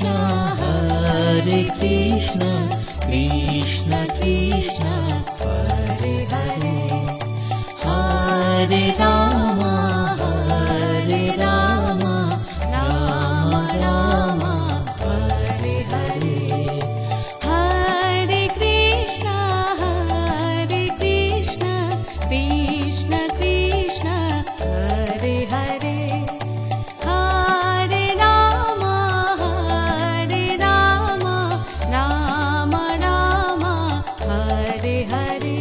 Krishna, Hare Krishna, Krishna Krishna, Hare Hare, Hare Rama, Hare Rama, Rama Rama, Hare Hare, Hare Krishna, Krishna Krishna, Hare Hare, Hare Rama, Rama Rama, Hare Hare,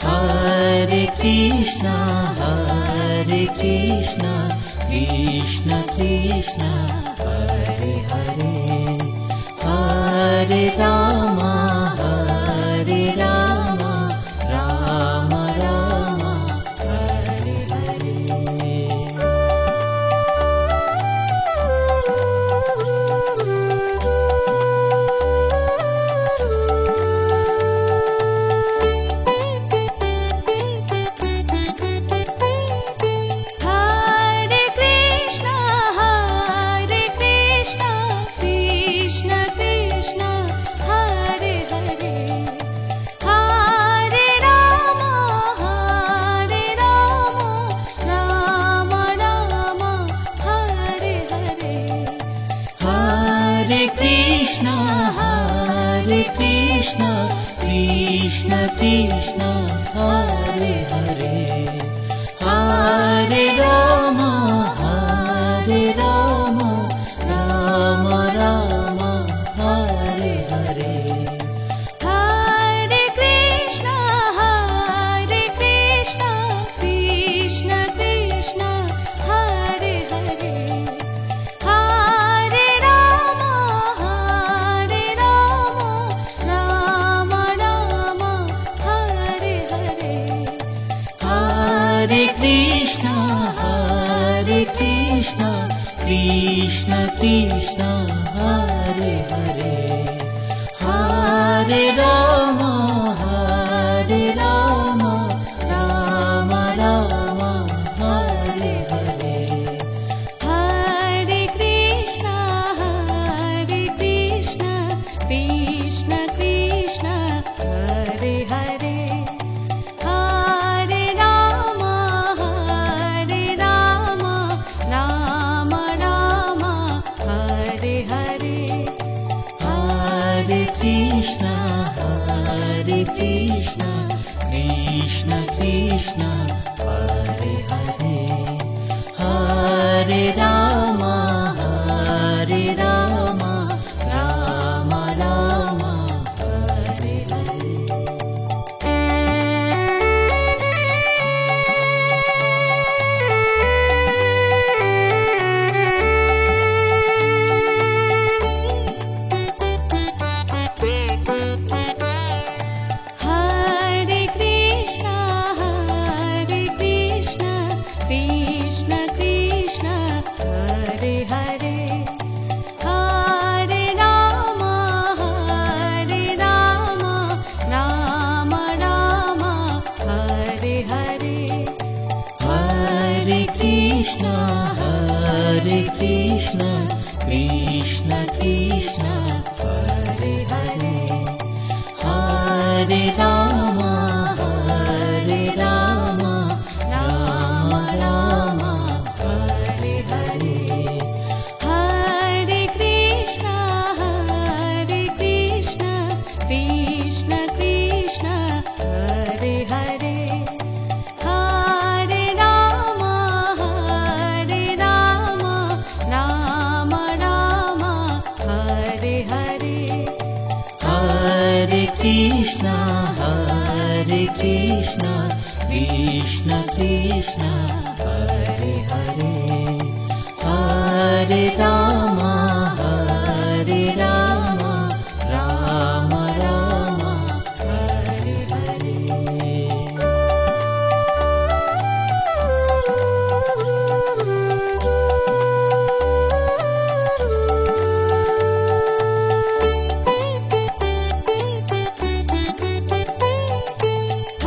Hare Krishna, Krishna Krishna, Hare Hare, Hare Rama, Rama Rama, Hare Hare. Hare Krishna, Krishna Krishna, Hare Hare, Hare Rama, Rama Rama, Hare Hare, Hare Krishna, Krishna Krishna, Hare Hare, Hare Rama, Rama Rama, Hare Hare, Hare Krishna, Krishna Krishna, Hare Hare, Hare Rama, Rama Rama, Hare Hare, Hare Krishna, Krishna Krishna, Hare Hare, Hare Rama, Rama Rama, Hare Hare, Hare Krishna, Krishna Krishna, Hare Hare, Hare Rama, Rama Rama, Hare Hare, Hare Krishna, Krishna Krishna, Hare Hare, Hare Rama, Rama Rama, Hare Hare. Hare Krishna, Krishna Krishna, Hare Hare, Hare Rama, Rama Rama, Hare Hare, Hare Krishna, Krishna Krishna, Hare Hare, Hare Rama, Rama Rama, Hare Hare, Hare Krishna, Krishna Krishna, Hare Hare, Hare Rama, Rama Rama, Hare Hare, Hare Krishna, Krishna Krishna, Hare Hare, Hare Rama, Rama Rama, Hare Hare.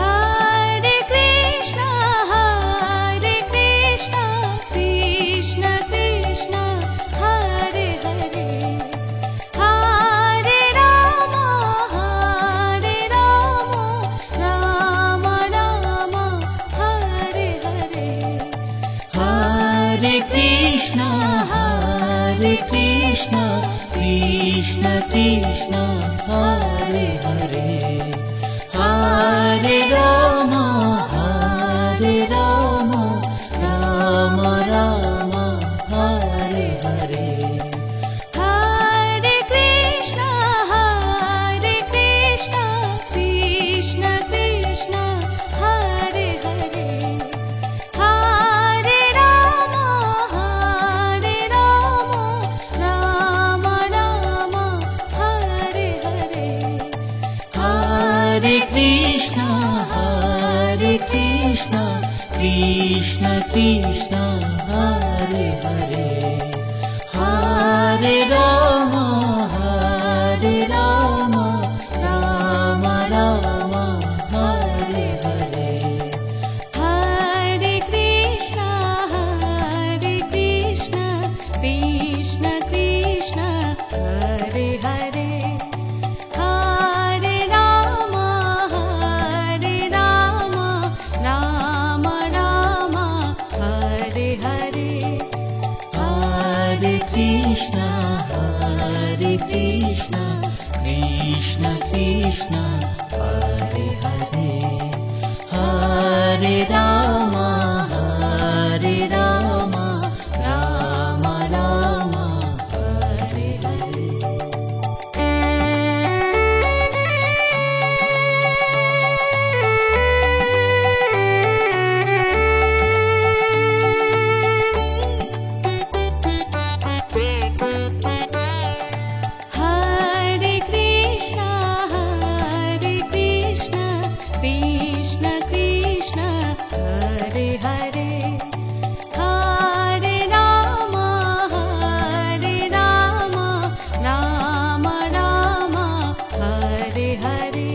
Hare Krishna, Krishna Krishna, Hare Hare Krishna, Krishna Krishna, Hare Hare, Hare Rama, Rama Rama, Hare Hare. Hare Krishna, Krishna Krishna, Hare Hare, Hare Rama, Rama Rama, Hare Hare. Hare Krishna, Krishna Krishna, Hare Hare, Hare Rama, Rama Rama, Hare Hare. Hare Krishna, Krishna Krishna, Hare Hare, Hare Rama, Rama Rama, Hare Hare. Hare Krishna, Krishna Krishna, Hare Hare, Hare Rama, Rama Rama, Hare Hare. Hare Krishna, Krishna Krishna, Hare Hare, Hare Rama, Rama Rama, Hare Hare. Hare Krishna, Krishna Krishna, Hare Hare, Hare Rama, Rama Rama, Hare Hare.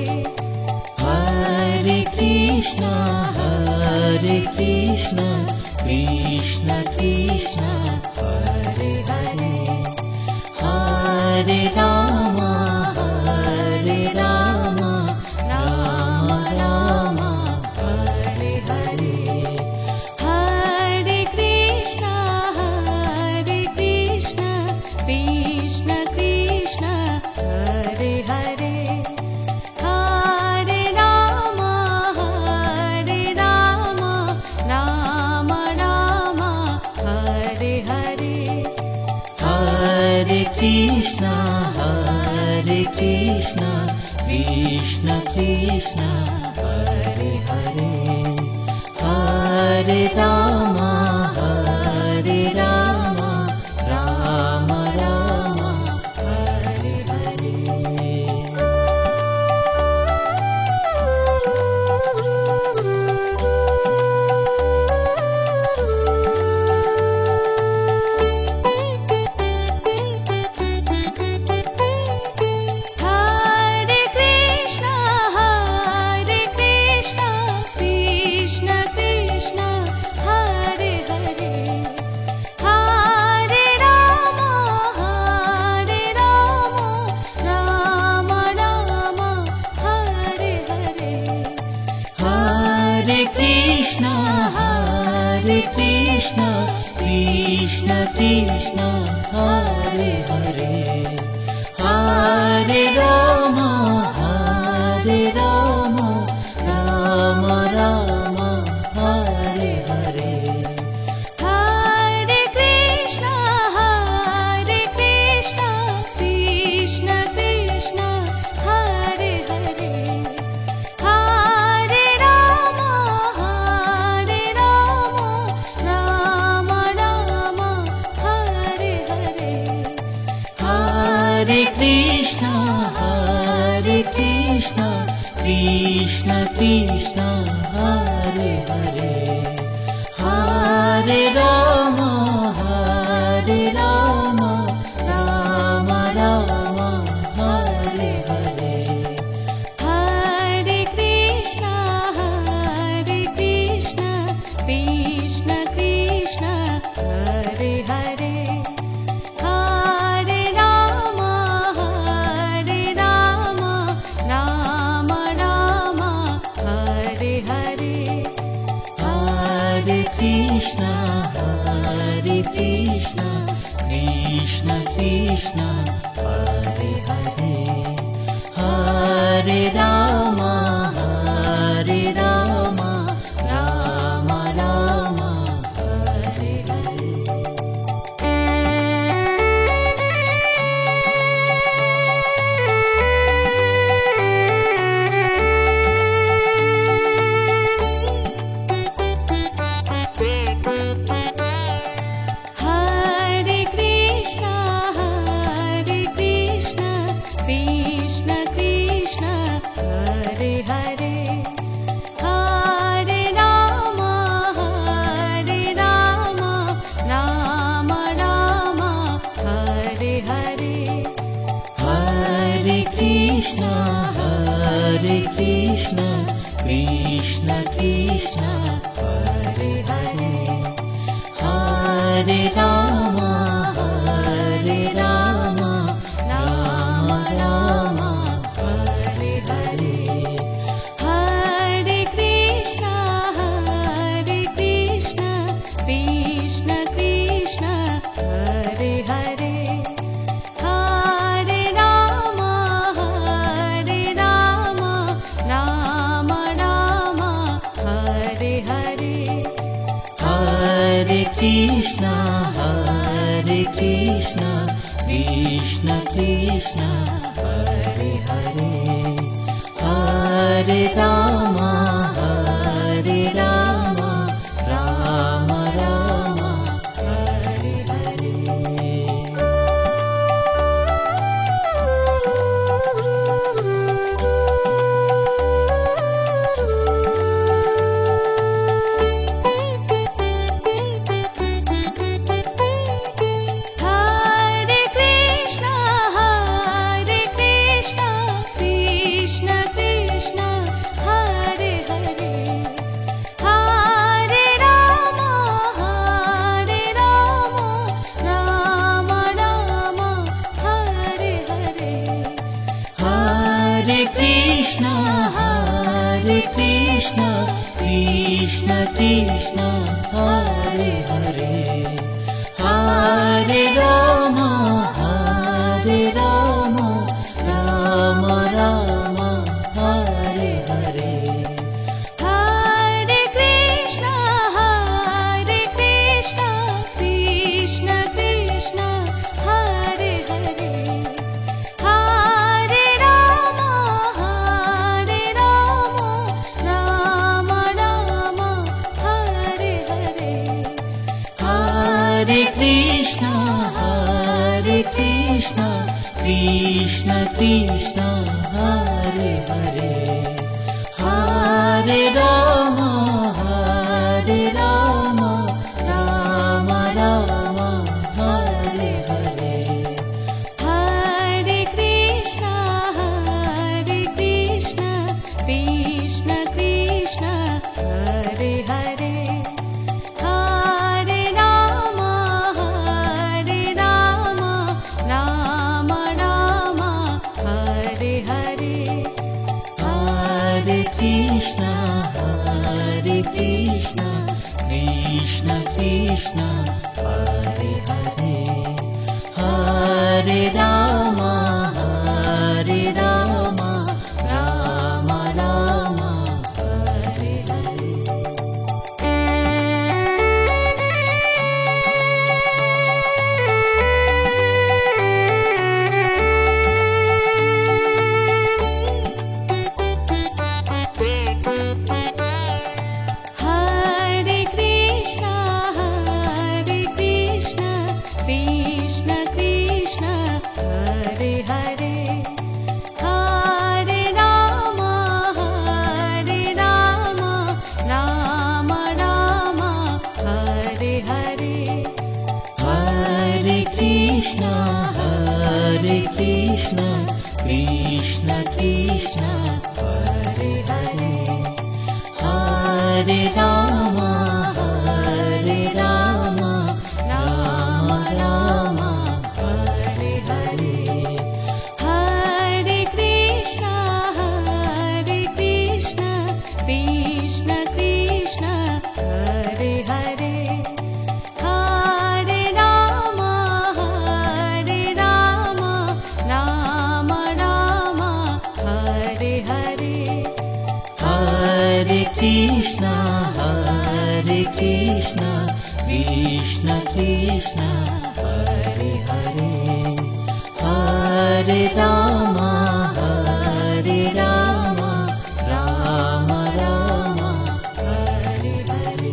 Hare Krishna, Krishna Krishna, Hare Hare, Hare Rama, Rama Rama, Hare Hare. Hare Krishna, Krishna Krishna, Hare Hare, Hare Rama, Rama Rama, Hare Hare. Hare Krishna, Krishna Krishna, Hare Hare, Hare Rama, Rama Rama, Hare Hare. Hare Krishna, Krishna Krishna, Hare Hare, Hare Rama, Rama Rama, Hare Hare. Hare Krishna, Krishna Krishna, Hare Hare, Hare Rama, Rama Rama, Hare Hare. Hare Krishna, Krishna Krishna, Hare Hare, Hare Rama, Rama Rama, Hare Hare. Hare Krishna, Krishna Krishna, Hare Hare, Hare Rama, Rama Rama, Hare Hare. Hare Krishna, Krishna, Hare Krishna, Krishna Krishna, Hare Hare, Hare Rama, Hare Rama, Rama Rama, Hare Hare. Hare Krishna, Hare Krishna, Krishna Krishna, Hare Hare, Hare Rama, Hare Rama, Rama Rama, Hare Hare. Hare Krishna, Hare Krishna, Krishna Krishna, Hare Hare, Hare Rama, Hare Rama, Rama Rama, Hare Hare. Hare Krishna, Hare Krishna, Krishna Krishna, Hare Hare, Hare Rama, Hare Rama, Rama Rama, Hare Hare. Hare Krishna, Hare Krishna, Krishna Krishna, Hare Hare, Hare Rama, Hare Rama, Rama Rama, Hare Hare. Hare Krishna, Hare Krishna, Krishna Krishna, Hare Hare, Hare Rama, Hare Rama, Rama Rama, Hare Hare. Hare Krishna, Hare Krishna, Krishna Krishna, Hare Hare, Hare Rama, Hare Rama, Rama Rama, Hare Hare. Hare Krishna, Hare Krishna, Krishna Krishna, Hare Hare, Hare Rama, Hare Rama, Rama Rama, Hare Hare. Hare Krishna, Hare Krishna, Krishna Krishna, Hare Hare, Hare Rama, Hare Rama, Rama Rama, Hare Hare. Hare Krishna, Hare Krishna, Krishna Krishna, Hare Hare, Hare Rama, Hare Rama, Rama Rama, Hare Hare. Hare Krishna, Hare Krishna, Krishna Krishna, Hare Hare, Hare Rama, Hare Rama, Rama Rama, Hare Hare. Hare Krishna, Hare Krishna, Krishna Krishna, Hare Hare, Hare Rama, Hare Rama, Rama Rama, Hare Hare. Hare Krishna, Hare Krishna, Krishna Krishna, Hare Hare, Hare Rama, Hare Rama, Rama Rama, Hare Hare. Hare Krishna, Hare Krishna, Krishna Krishna, Hare Hare, Krishna Krishna Krishna Hare Hare Hare Rama Hare Rama Rama Rama Hare Hare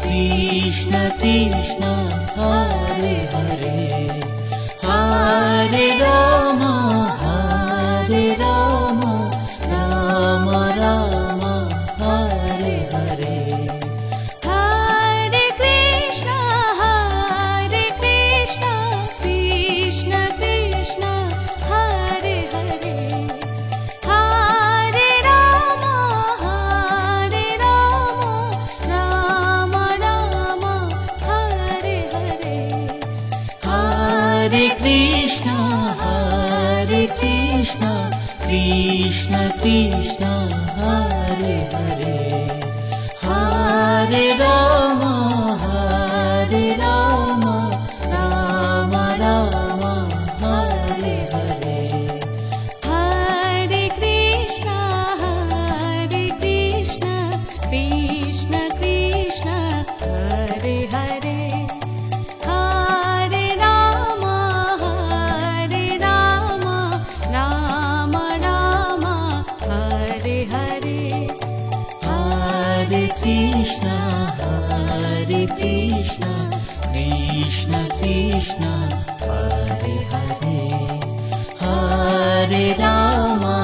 Krishna Krishna Hare Hare Hare Rama Hare Rama Rama Rama Hare Hare Hare Krishna Krishna Krishna Hare Hare Hare Rama Rama Rama Hare Hare Hare Krishna Krishna Krishna Hare Hare Hare Rama Rama Rama Hare Hare Hare Krishna Krishna Krishna Hare Hare Hare Rama Rama Rama Hare Hare Hare Krishna Krishna Krishna Hare Hare Hare Rama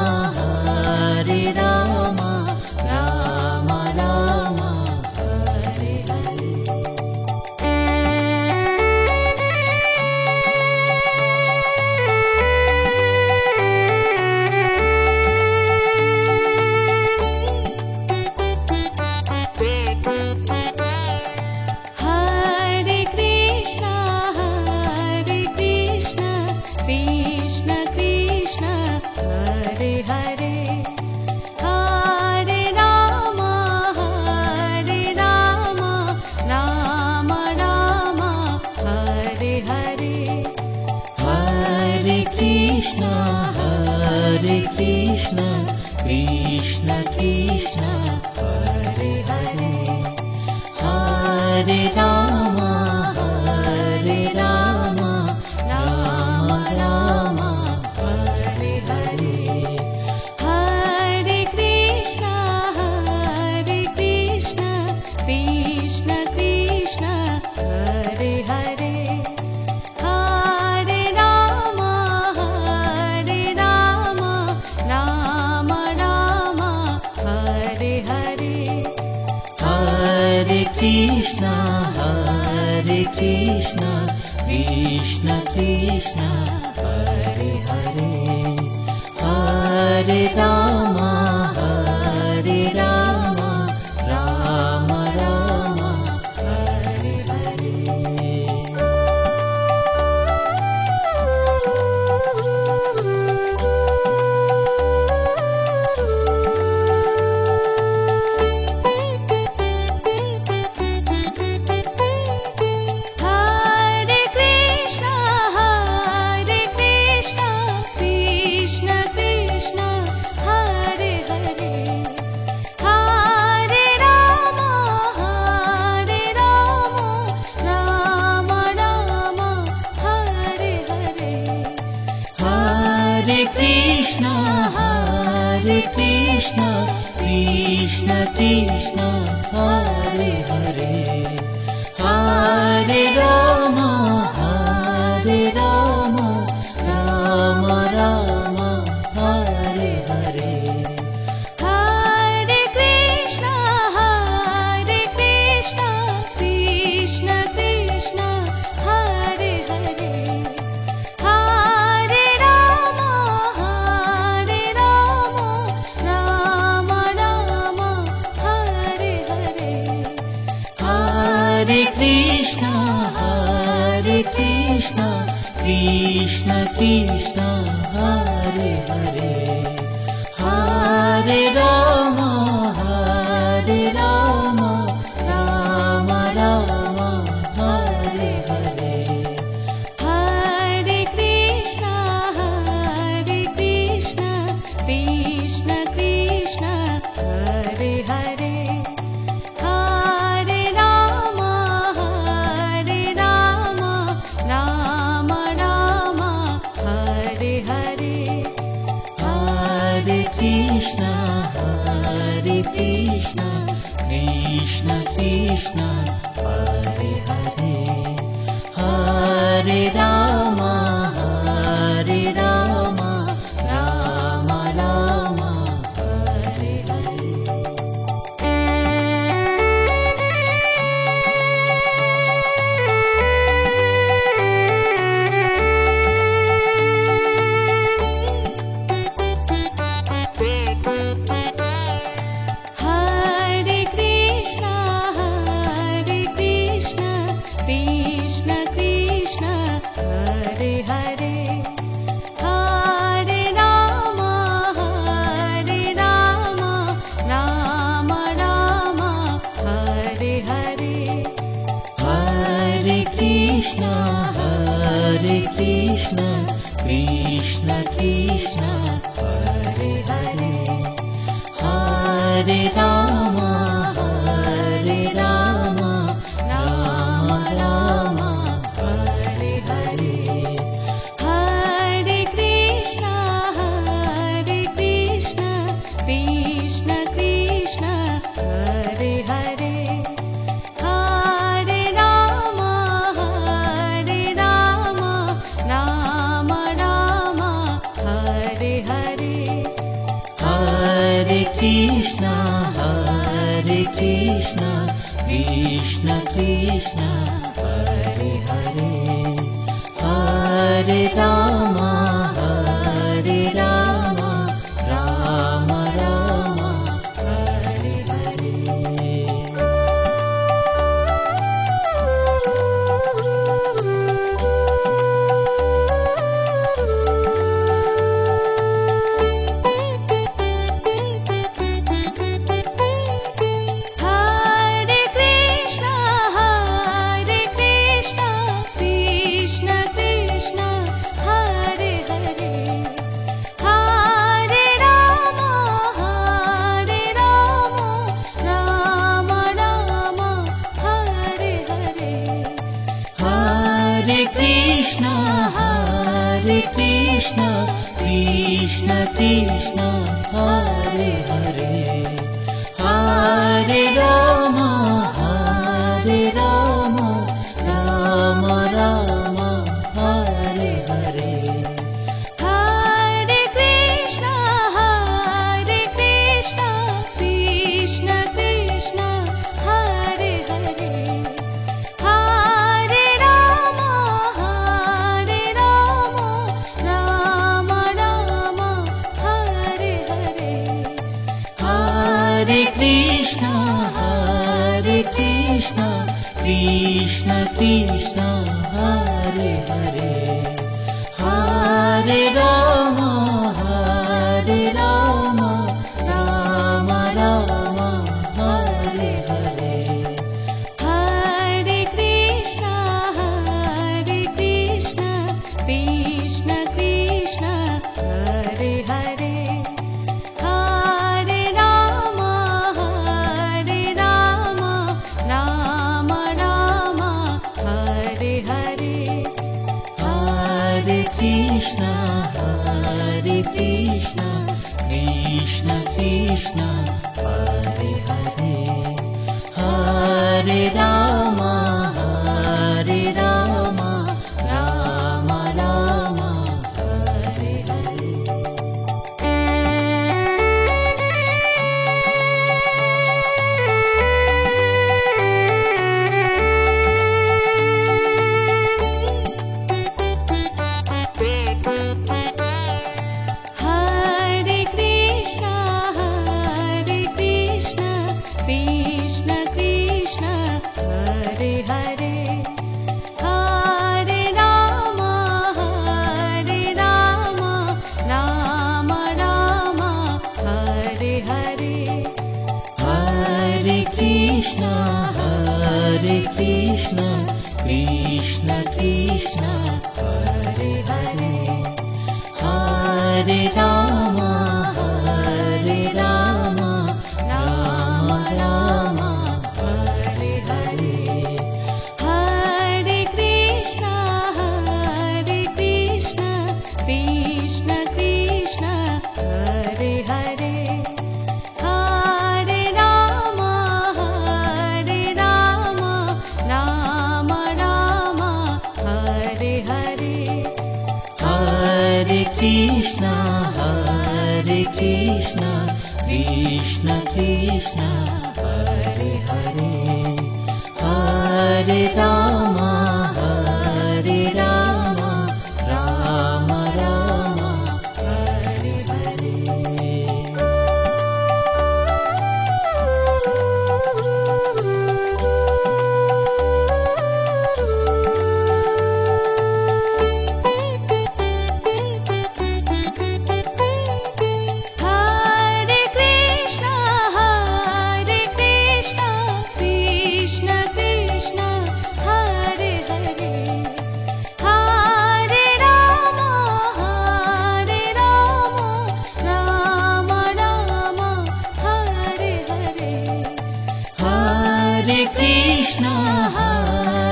Rama Rama Hare Hare Hare Krishna Krishna Krishna Hare Hare Hare Rama Rama Hare Hare Hare Krishna Krishna Krishna Hare Hare Hare Rama Rama Rama Hare Hare Hare Krishna Krishna Krishna Hare Hare Hare Rama Rama Hare Hare Hare Krishna Krishna Hare Hare Hare Rama Rama Rama Hare Hare Hare Krishna Krishna Hare Hare Hare Rama Rama Hare Hare Hare Krishna Krishna Hare Hare Hare Rama Rama Hare Hare Hare Krishna Krishna Hare Hare Hare Krishna, Hare Krishna, Krishna Krishna, Hare Hare, Hare Rama, Hare Rama, Rama Rama, Hare Hare. Hare Krishna, Hare Krishna, Krishna Krishna, Hare Hare, Hare Rama, Hare Rama, Rama Rama, Hare Hare. Hare Krishna, Hare Krishna, Krishna Krishna, Hare Hare, Hare Rama, Hare Rama, Rama Rama, Hare Hare. Hare Krishna, Hare Krishna, Krishna Krishna, Hare Hare, Hare Rama, Hare Rama, Rama Rama, Hare Hare. Hare Krishna, Hare Krishna, Krishna Krishna, Hare Hare, Hare Rama, Hare Rama, Rama Rama, Hare Hare. Hare Krishna, Hare Krishna, Krishna Krishna, Hare Hare, Hare Rama, Hare Rama, Rama Rama, Hare Hare. Hare Krishna, Hare Krishna, Krishna Krishna, Hare Hare, Hare Rama, Hare Rama, Rama Rama, Hare Hare. Hare Krishna, Hare Krishna, Krishna Krishna, Hare Hare, Hare Rama, Hare Rama, Rama Rama, Hare Hare. Hare Krishna, Hare Krishna, Krishna Krishna, Hare Hare, Hare Rama, Hare Rama, Rama Rama, Hare Hare. Hare Krishna, Hare Krishna, Krishna Krishna, Hare Hare, Hare Rama, Hare Rama, Rama Rama, Hare Hare. Hare Krishna, Hare Krishna, Krishna Krishna, Hare Hare, Hare Rama, Hare Rama, Rama Rama, Hare Hare. Hare Krishna, Hare Krishna, Krishna Krishna, Hare Hare, Hare Rama, Hare Rama, Rama Rama, Hare Hare. Hare Krishna, Hare Krishna, Krishna Krishna, Hare Hare, Hare Rama, Hare Rama, Rama Rama, Hare Hare. Hare Krishna, Hare Krishna, Krishna Krishna, Hare Hare Krishna, Krishna Krishna, Hare Hare, Hare Rama, Hare Rama, Rama Rama, Hare Hare.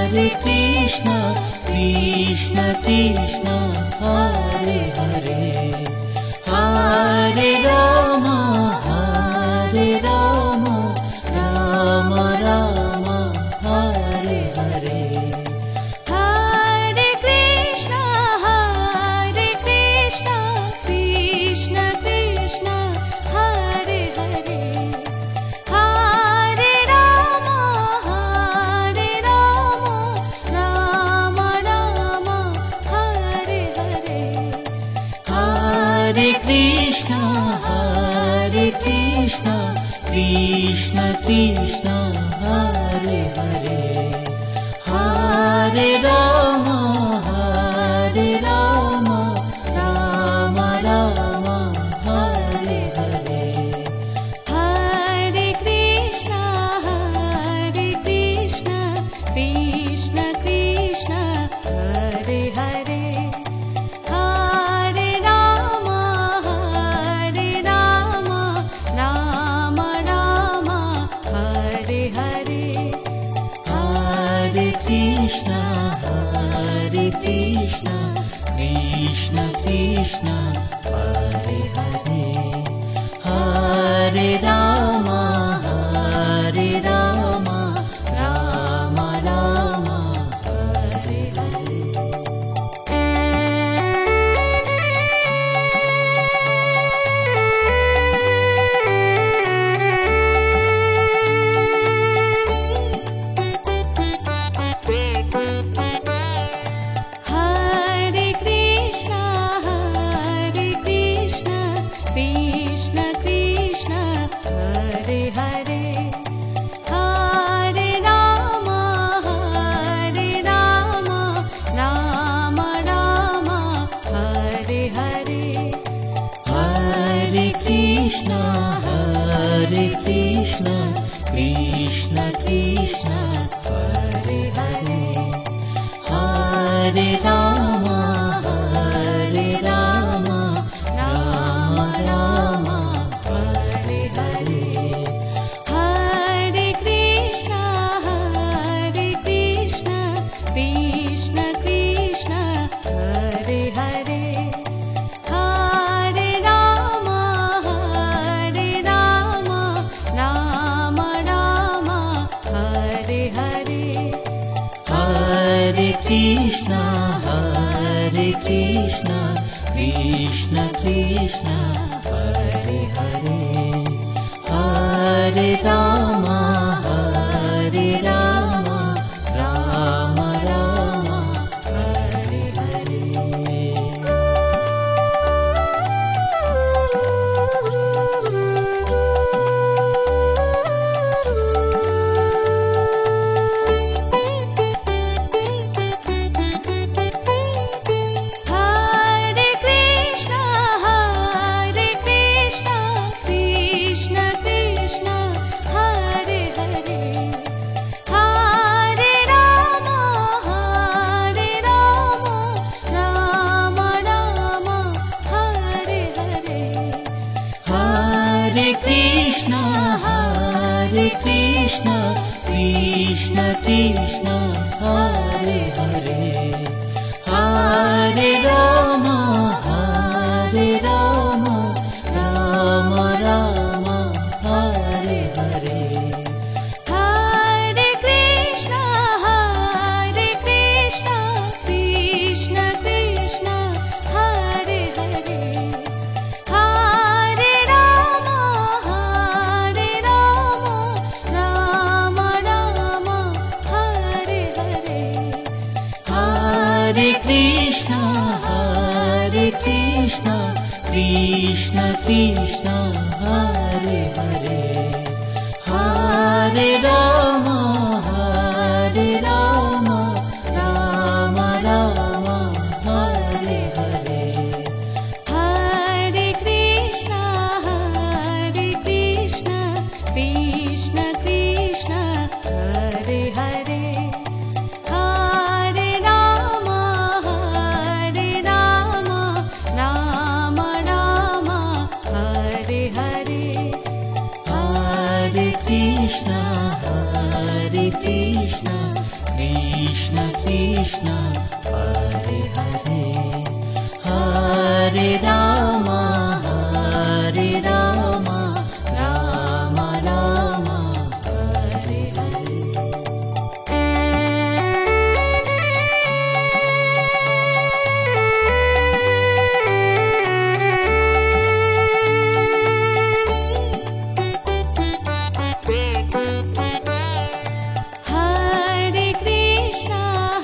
Hare Krishna, Krishna Krishna, Hare Hare, Hare Rama, Hare Rama, Rama Rama, Hare Hare. Hare Krishna, Krishna Krishna, Hare Hare, Hare Rama, Rama Rama, Hare Hare. Hare Krishna, Krishna Krishna, Hare Hare, Hare Rama, Rama Rama, Hare Hare. Hare Krishna, Krishna Krishna, Hare Hare, Hare Rama, Rama Rama, Hare Hare. Hare Krishna, Krishna Krishna, Hare Hare, Hare Rama, Rama Rama, Hare Hare. Hare Krishna, Krishna Krishna, Hare Hare, Hare Rama, Rama Rama, Hare Hare. Hare Krishna, Krishna Krishna, Hare Hare, Hare Rama, Rama Rama, Hare Hare. Hare Krishna, Krishna Krishna, Hare Hare, Hare Rama, Rama Rama, Hare Hare. Hare Krishna, Krishna Krishna, Hare Hare, Hare Rama, Rama Rama, Hare Hare. Hare Krishna, Krishna Krishna, Hare Hare, Hare Rama, Rama Rama, Hare Hare. Hare Krishna, Krishna Krishna, Hare Hare, Hare Rama, Rama Rama, Hare Hare. Hare Krishna, Krishna Krishna, Hare Hare, Hare Krishna Krishna Hare Hare Hare Ram Ram Ram Hare Hare Hare Krishna Krishna Krishna Hare Hare Hare Ram Ram Ram Hare Hare Hare Krishna Krishna Krishna Hare Hare Hare Ram Ram Ram Hare Hare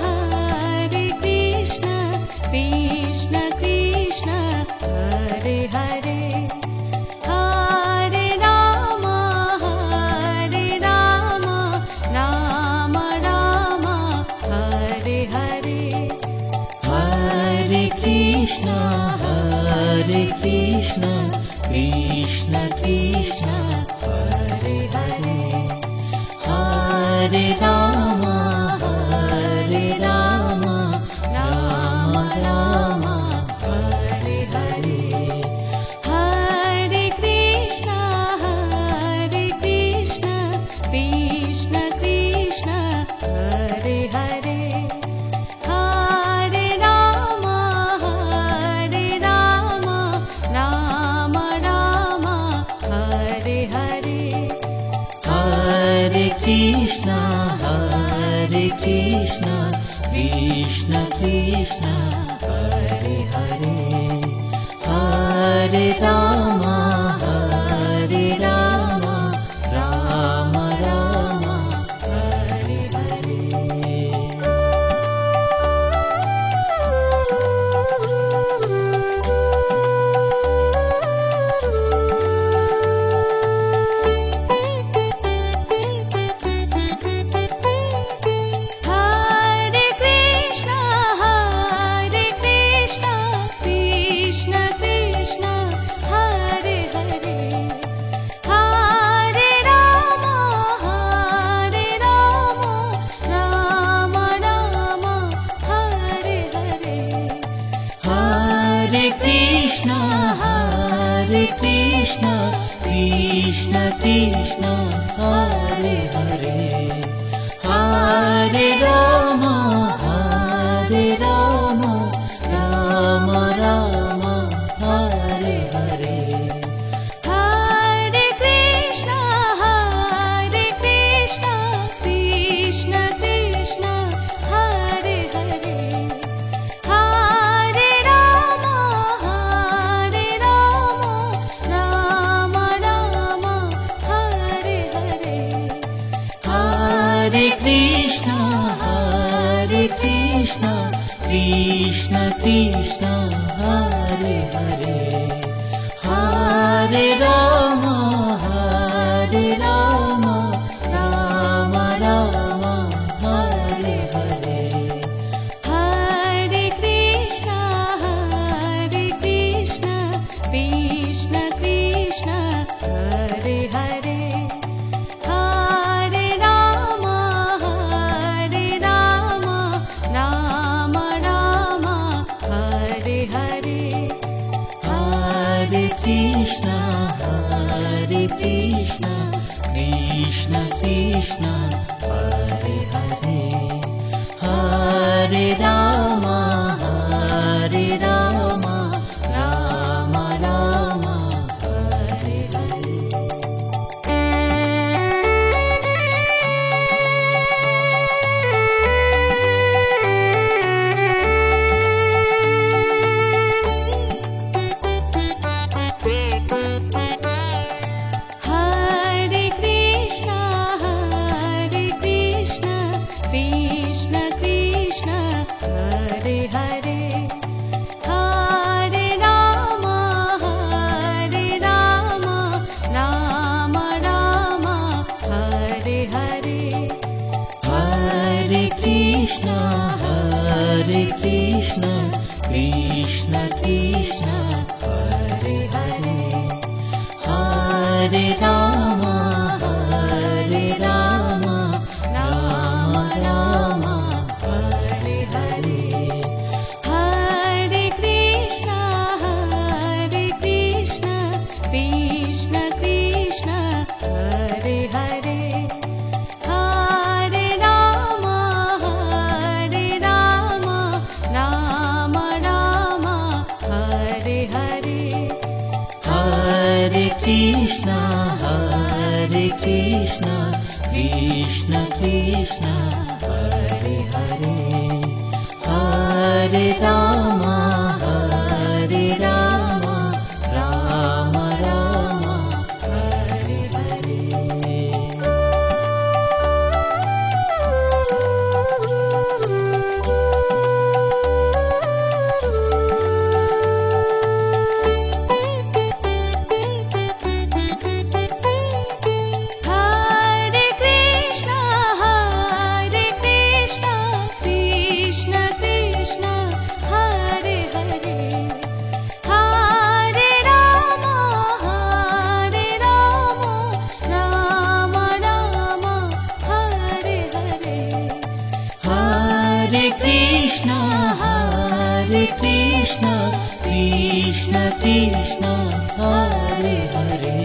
Hare Krishna Krishna Krishna Hare Hare Hare Ram Ram Ram Hare Hare Hare Krishna Krishna Krishna Hare Hare Hare Ram Ram Ram Hare Hare Hare Krishna Krishna Krishna Hare Hare Hare Ram Ram Ram Hare Hare Hare Krishna Krishna Krishna Hare Hare Hare Ram Ram Ram Hare Hare Hare Krishna Krishna Krishna Hare Hare Hare Ram Ram Hare Hare Hare Krishna Krishna Krishna Hare Hare Hare Ram Ram Hare Hare Hare Krishna Krishna Krishna Hare Hare Hare Ram Ram Hare Hare Hare Krishna Krishna Krishna Hare Hare Hare Ram Ram Hare Hare Hare Krishna Krishna Krishna Hare Hare Hare Ram Ram Hare Hare Hare Krishna Krishna Krishna Hare Hare Hare Ram Ram Hare Hare Hare Krishna Krishna Krishna Hare Krishna Krishna Krishna Hare Hare Hare Rama Hare Rama Rama Rama Hare Hare Hare Krishna Krishna Krishna Hare Hare Hare Rama Rama Rama Hare Hare Hare Krishna Krishna Krishna Hare Hare Hare Rama Rama Rama Hare Hare Hare Krishna Krishna Krishna Hare Hare Hare Rama Rama Rama Hare Hare Hare Krishna Krishna Krishna Hare Hare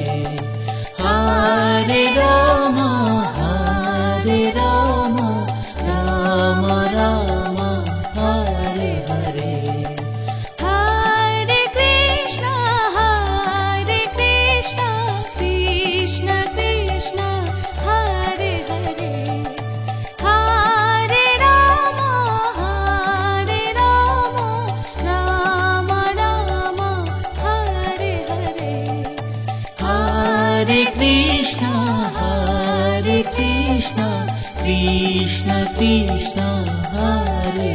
Hare Rama Rama Rama Hare Hare Hare Krishna Krishna Krishna Hare Hare Hare Rama Rama Rama Hare Hare Hare Krishna Krishna Krishna Hare Hare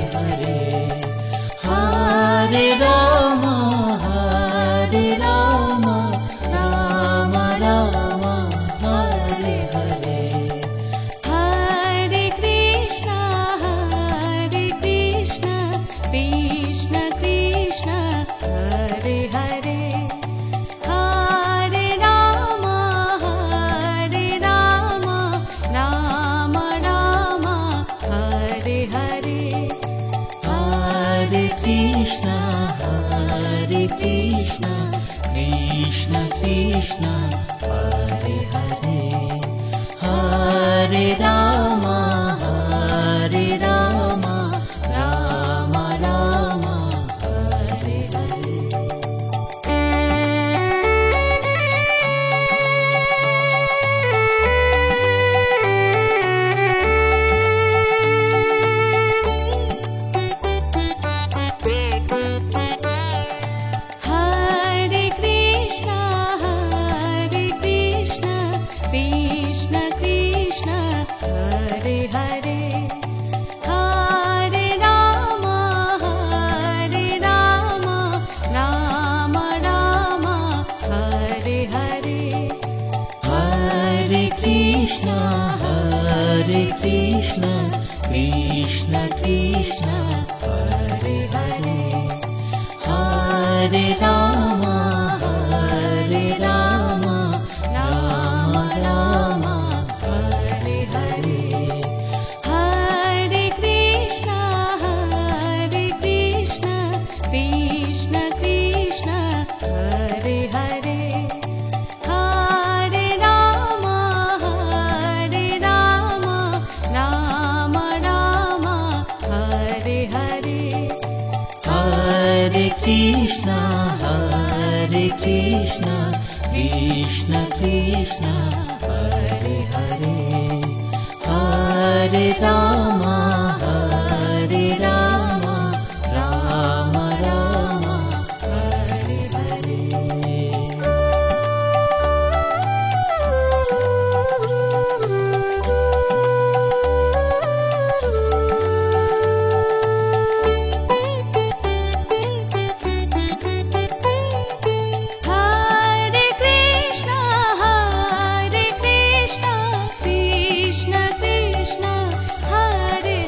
Hare Rama Rama Rama Hare Hare Hare Krishna Krishna Krishna Hare Hare Hare Rama Rama Rama Hare Hare Hare Krishna Krishna Krishna Hare Hare Hare Rama Rama Rama Hare Hare Hare Krishna Krishna Krishna Hare Hare Hare Rama Rama Rama Hare Hare Hare Krishna Krishna Krishna Hare Hare Hare Rama Rama Rama Hare Hare Hare Krishna Krishna Krishna Hare Hare Hare Rama Rama Rama Hare Hare Hare Krishna Krishna Hare Hare Hare Rama Rama Rama Hare Hare Hare Krishna Krishna Krishna Hare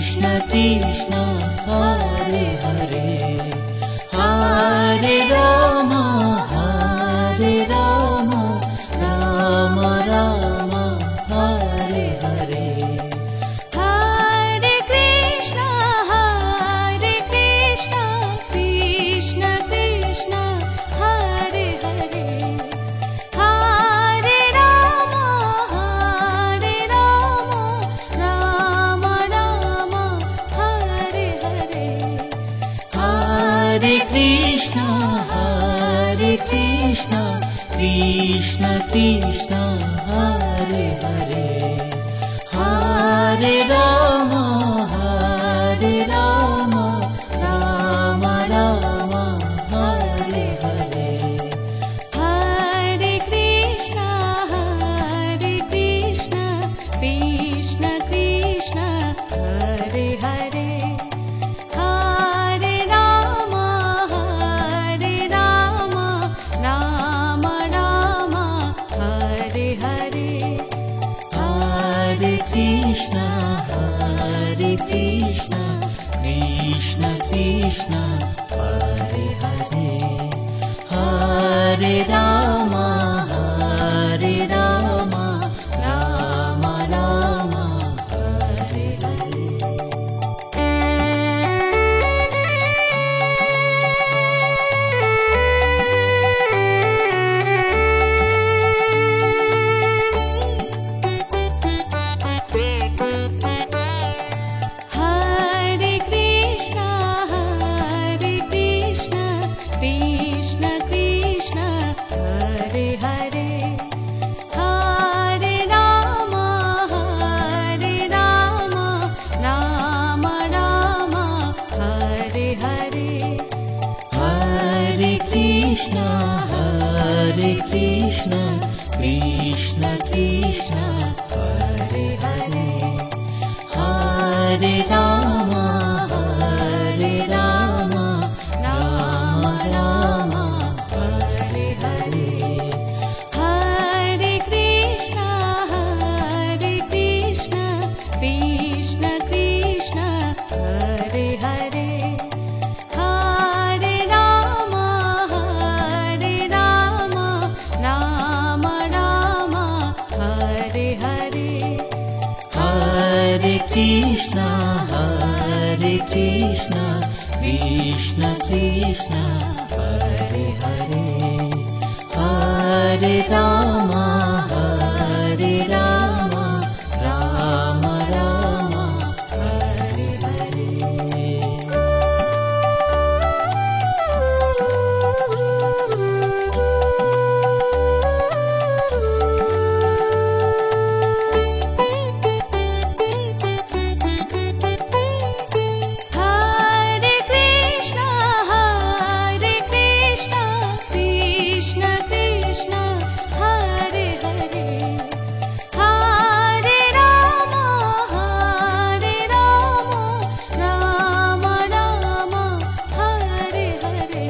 Krishna Krishna Hare Hare Hare Rama Hare Rama Rama Rama Hare Hare Hare Krishna Krishna Krishna Hare Hare Hare Rama Rama Rama Hare Hare Hare Krishna Krishna Krishna Hare Hare Hare Rama Rama Rama Hare Hare Hare Krishna Krishna Krishna Hare Hare Hare Rama Rama Rama Hare Hare Hare Krishna Krishna Krishna Hare Hare Hare Rama Rama Rama Hare Hare Hare Krishna Krishna Krishna Hare Hare Hare Rama Rama Rama Hare Hare Hare Krishna Krishna Krishna Hare Hare Hare Rama Rama Rama Hare Hare Hare Krishna Krishna Krishna Hare Hare Hare Rama Rama Rama Hare Hare Hare Krishna Krishna Hare Hare Hare Rama Rama Rama Hare Hare Hare Krishna Krishna Krishna Hare Hare Hare Rama Rama Rama Hare Hare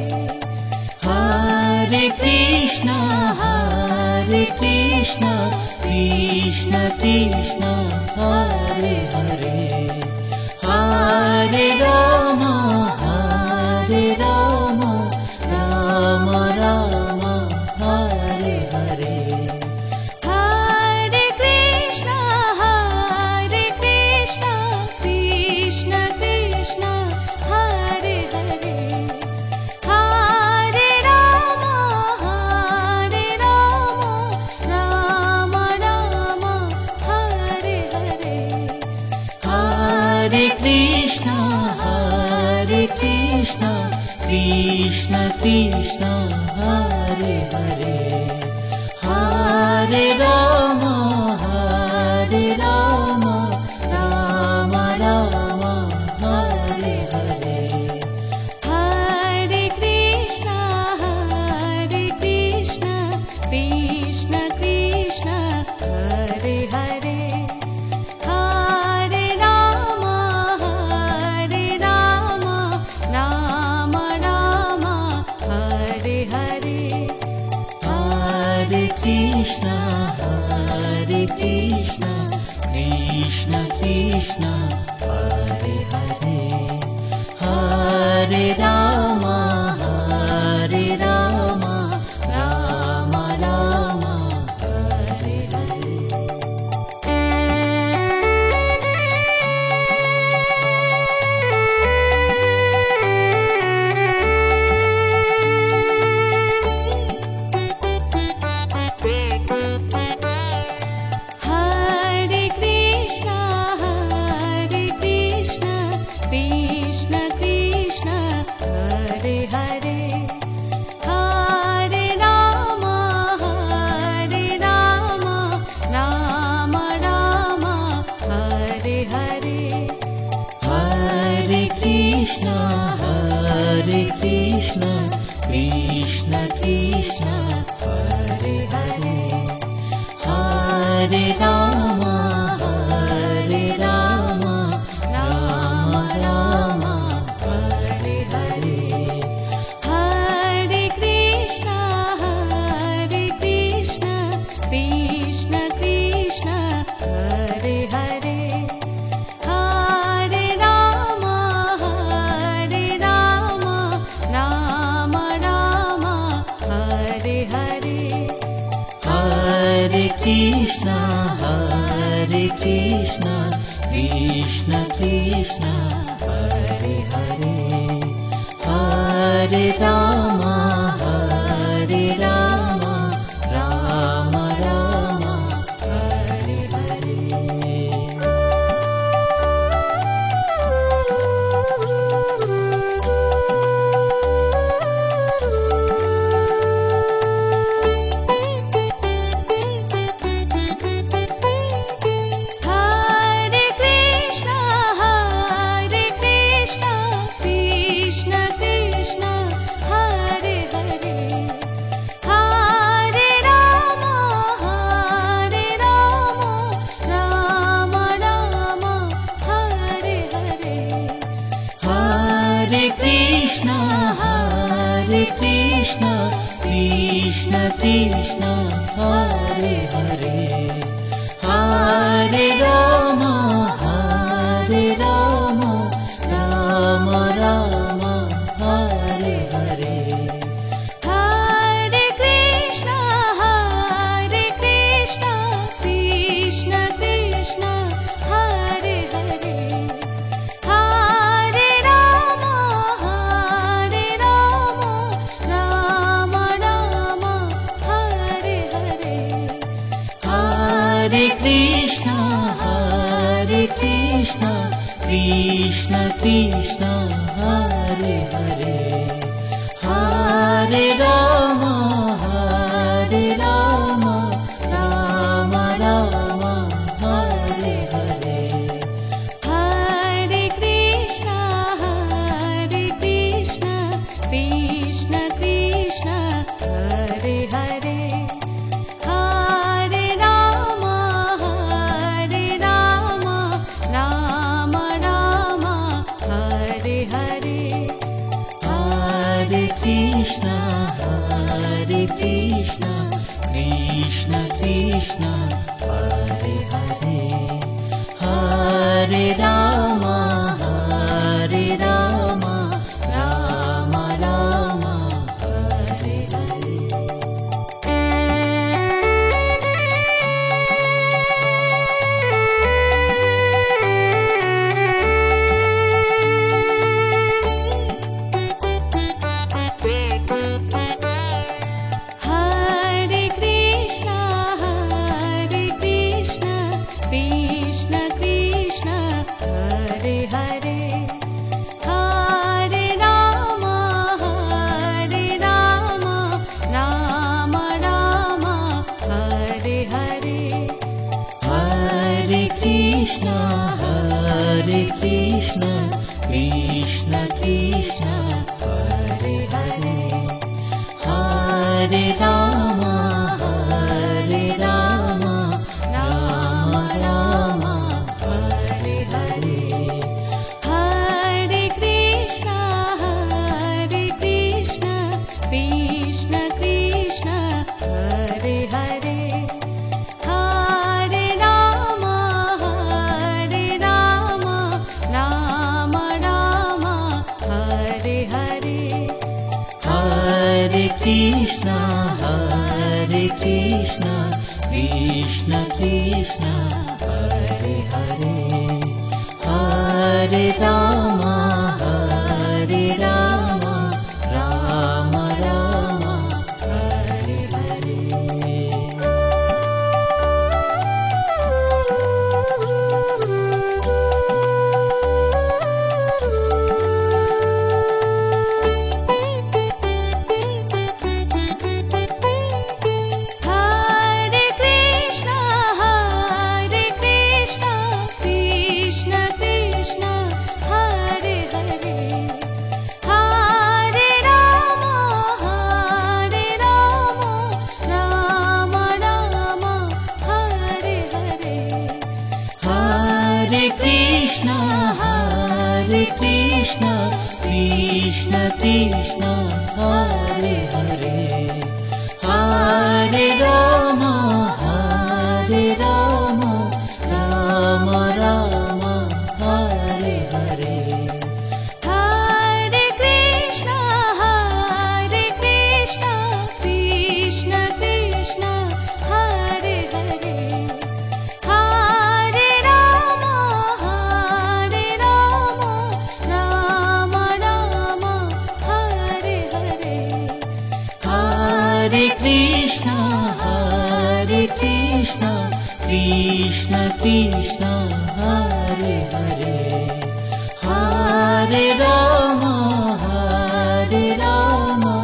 Hare Krishna Krishna Hare Hare Hare Rama Rama Rama Hare Hare Hare Krishna Krishna Hare Hare Hare Rama Rama Rama Hare Hare Hare Krishna Krishna Hare Hare Hare Rama Rama Rama Hare Hare Hare Krishna Krishna Hare Hare Hare Rama Rama Rama Hare Hare Hare Krishna Krishna Hare Krishna Krishna Krishna Hare Hare Hare Rama Hare Rama Rama Rama Hare Hare Hare Krishna Krishna Krishna Hare Hare Hare Rama Rama Rama Hare Hare Hare Krishna Krishna Krishna Hare Hare Hare Rama Rama Rama Hare Hare Hare Krishna Krishna Krishna Hare Hare Hare Rama Rama Rama Hare Hare Hare Krishna Krishna Krishna Hare Hare Hare Rama Rama Rama Hare Hare Hare Krishna Krishna Krishna Hare Hare Hare Rama Rama Rama Hare Hare Hare Krishna Krishna Krishna Hare Hare Hare Rama Rama Rama Hare Hare Hare Krishna Krishna Krishna Hare Hare Hare Rama Rama Rama Hare Hare Hare Krishna Krishna Krishna Hare Hare Hare Rama Rama Rama Hare Hare Hare Krishna Krishna Krishna Hare Hare Hare Rama Rama Rama Hare Hare Hare Krishna Krishna Krishna Hare Hare Hare Rama Rama Rama Hare Hare Hare Krishna Krishna Krishna Hare Hare Hare Rama Rama Rama Hare Hare Hare Krishna Krishna Hare Hare Hare Rama Rama Rama Hare Hare Hare Krishna Krishna Krishna Hare Hare Hare Krishna, Krishna Krishna, Hare Hare, Hare Rama,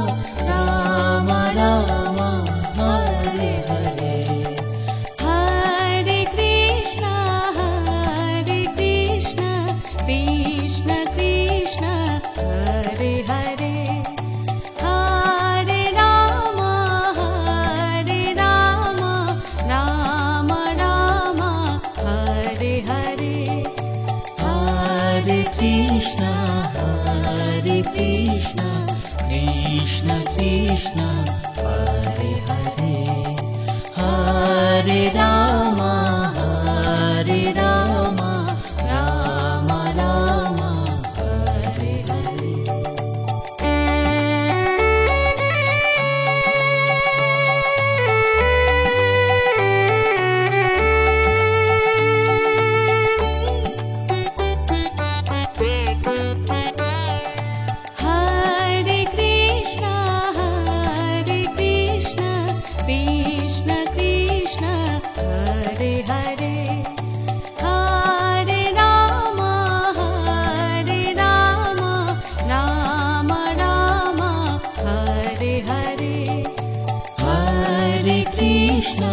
Rama Rama, Hare Hare. Hare Krishna, Krishna Krishna, Hare Hare, Hare Rama, Rama Rama, Hare Hare. Hare Krishna, Krishna Krishna, Hare Hare, Hare Rama, Rama Rama, Hare Hare. Hare Krishna, Krishna Krishna, Hare Hare, Hare Rama, Rama Rama, Hare Hare. Hare Krishna,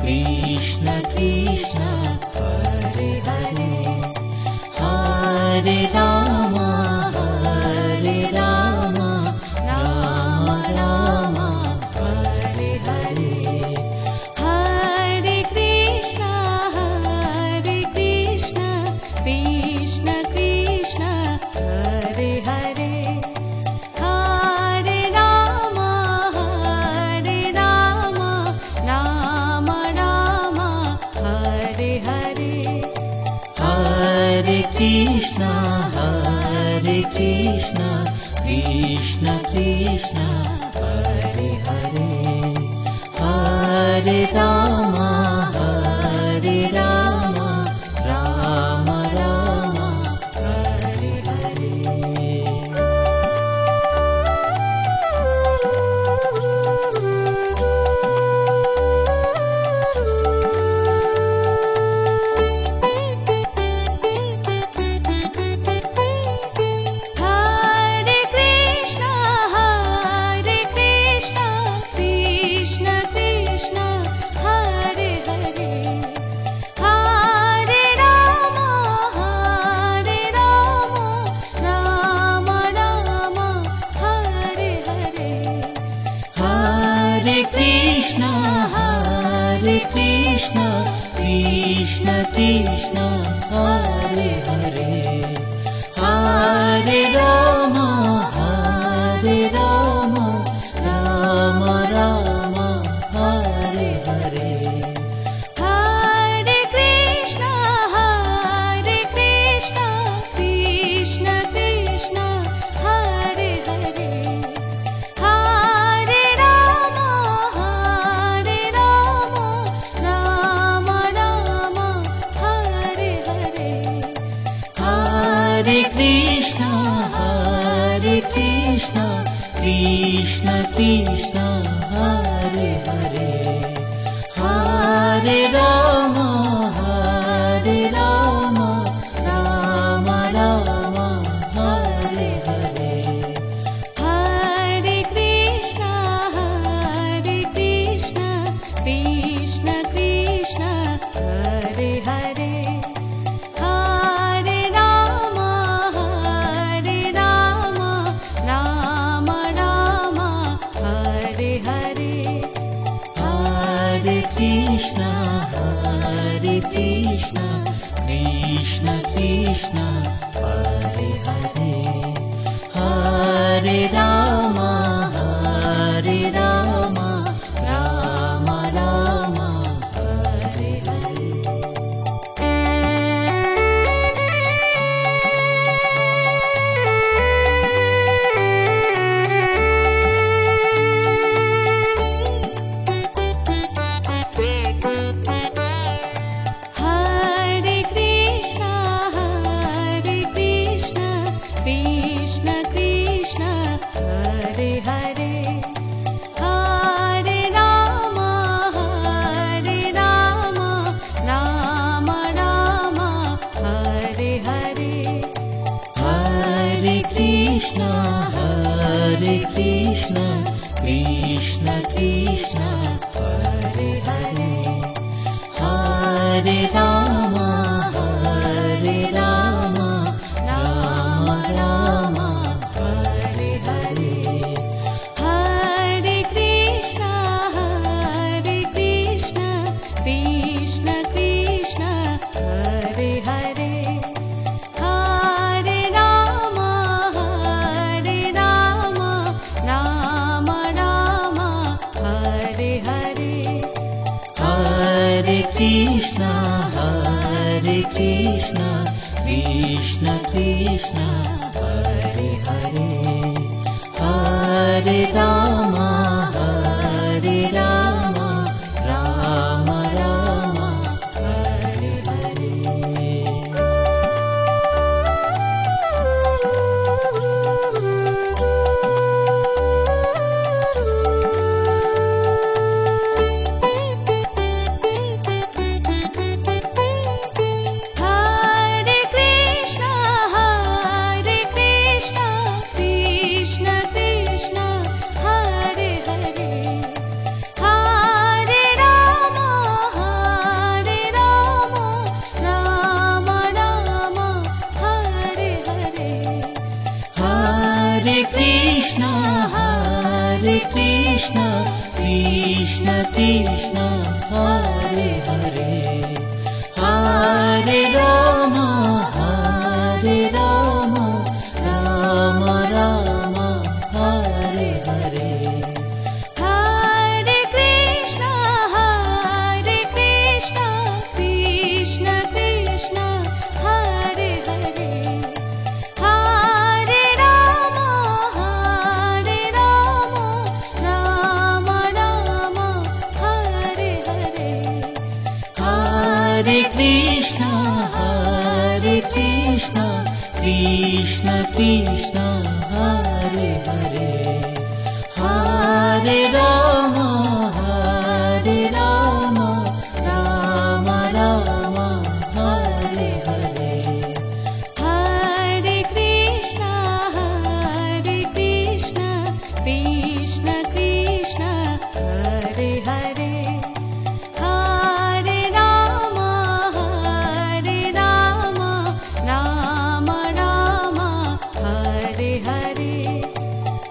Krishna Krishna, Hare Hare, Hare Rama, Rama Rama, Hare Hare. Hare Krishna, Krishna Krishna, Hare Hare, Hare Rama, Rama Rama, Hare Hare. Hare Krishna, Krishna Krishna, Hare Hare, Hare Rama, Rama Rama, Hare Hare. Hare Krishna, Krishna Krishna, Hare Hare, Hare Rama, Rama Rama, Hare Hare. Hare Krishna, Krishna Krishna, Hare Hare, Hare Rama, Rama Rama, Hare Hare. Hare Krishna, Krishna Krishna, Hare Hare, Hare Rama, Rama Rama, Hare Hare. Hare Krishna, Krishna Krishna, Hare Hare, Hare Rama, Rama Rama, Hare Hare. Hare Krishna, Krishna Krishna, Hare Hare, Hare Rama, Rama Rama, Hare Hare. Hare Krishna, Hare Krishna, Krishna Krishna, Hare Hare, Hare Rama, Hare Rama, Rama Rama, Hare Hare. Hare Krishna, Krishna Krishna, Hare Hare, Hare Rama, Rama Rama, Hare Hare. Hare Krishna, Krishna Krishna, Hare Hare, Hare Rama, Rama Rama, Hare Hare. Hare Krishna, Krishna Krishna, Hare Hare, Hare Rama, Rama Rama, Hare Hare. Hare Krishna, Krishna Krishna, Hare Hare, Hare Rama, Rama Rama, Hare Hare. Hare Krishna, Krishna Krishna, Hare Hare, Hare Rama, Rama Rama, Hare Hare. Hare Krishna, Krishna Krishna, Hare Hare, Hare Rama, Rama Rama, Hare Hare. Hare Krishna, Krishna Krishna, Hare Hare, Hare Rama, Rama Rama, Hare Hare.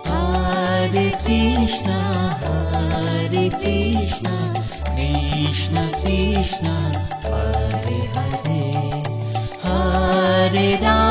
Hare Krishna, Krishna Krishna, Hare Hare, Hare Rama.